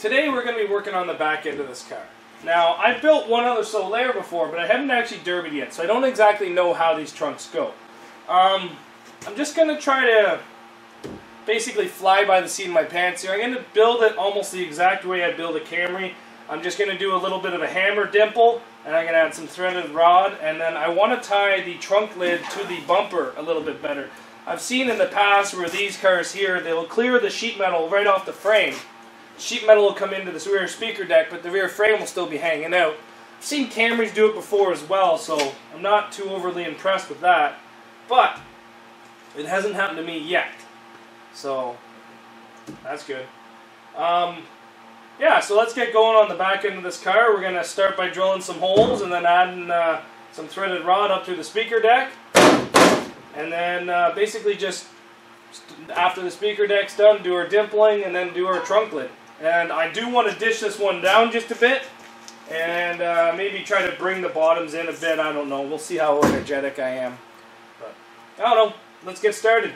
Today we're going to be working on the back end of this car. Now, I've built one other soalra before, but I haven't actually derbied yet, so I don't exactly know how these trunks go. I'm just going to try to basically fly by the seat of my pants here. I'm going to build it almost the exact way I build a Camry. I'm just going to do a little bit of a hammer dimple, and I'm going to add some threaded rod, and then I want to tie the trunk lid to the bumper a little bit better. I've seen in the past where these cars here, they'll clear the sheet metal right off the frame. Sheet metal will come into this rear speaker deck, but the rear frame will still be hanging out. I've seen Camrys do it before as well, so I'm not too overly impressed with that. But it hasn't happened to me yet, so that's good. Yeah, so let's get going on the back end of this car. We're going to start by drilling some holes and then adding some threaded rod up through the speaker deck. And then basically just after the speaker deck's done, do our dimpling and then do our trunk lid. And I do want to dish this one down just a bit and maybe try to bring the bottoms in a bit. I don't know. We'll see how energetic I am. But I don't know. Let's get started.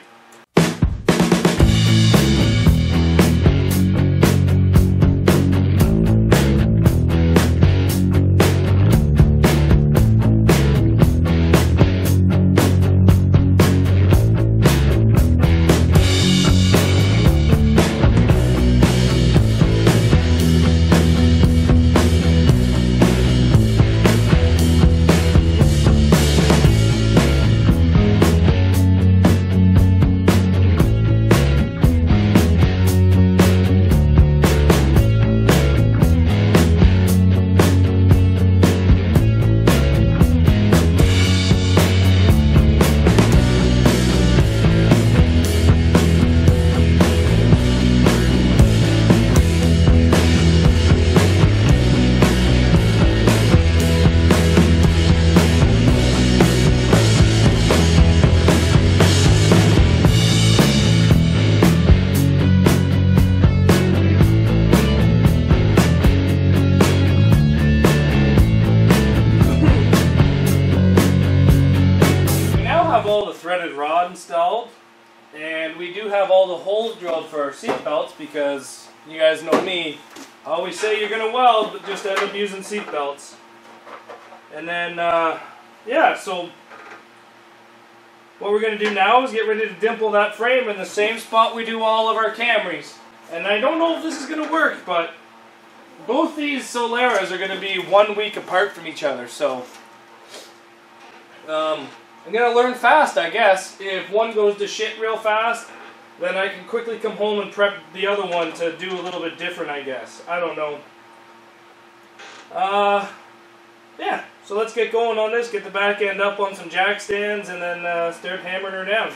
All the threaded rod installed, and we do have all the holes drilled for our seat belts because you guys know me, I always say you're gonna weld but just end up using seat belts. And then yeah, so what we're gonna do now is get ready to dimple that frame in the same spot we do all of our Camrys. And I don't know if this is gonna work, but both these soalras are gonna be 1 week apart from each other, so I'm going to learn fast, I guess. If one goes to shit real fast, then I can quickly come home and prep the other one to do a little bit different, I guess. I don't know. Yeah, so let's get going on this, get the back end up on some jack stands, and then start hammering her down.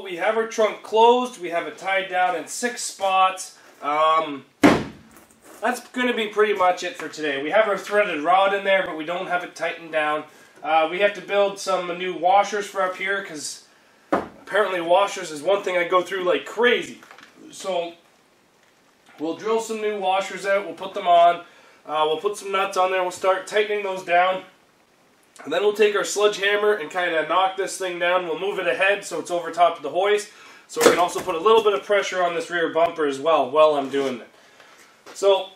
We have our trunk closed. We have it tied down in 6 spots. That's going to be pretty much it for today. We have our threaded rod in there, but we don't have it tightened down. We have to build some new washers for up here because apparently washers is one thing I go through like crazy. So we'll drill some new washers out. We'll put them on. We'll put some nuts on there. We'll start tightening those down. And then we'll take our sledgehammer and kind of knock this thing down. We'll move it ahead so it's over top of the hoist. So we can also put a little bit of pressure on this rear bumper as well while I'm doing it. So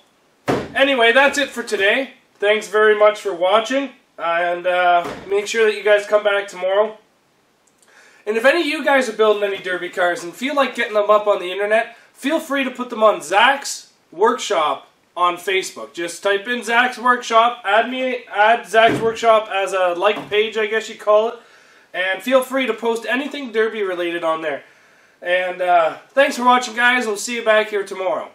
anyway, that's it for today. Thanks very much for watching. And make sure that you guys come back tomorrow. And if any of you guys are building any derby cars and feel like getting them up on the internet, feel free to put them on Zacks Workshop on Facebook. Just type in Zacks Workshop, add Zacks Workshop as a like page, I guess you call it, and feel free to post anything derby related on there. And thanks for watching, guys. We'll see you back here tomorrow.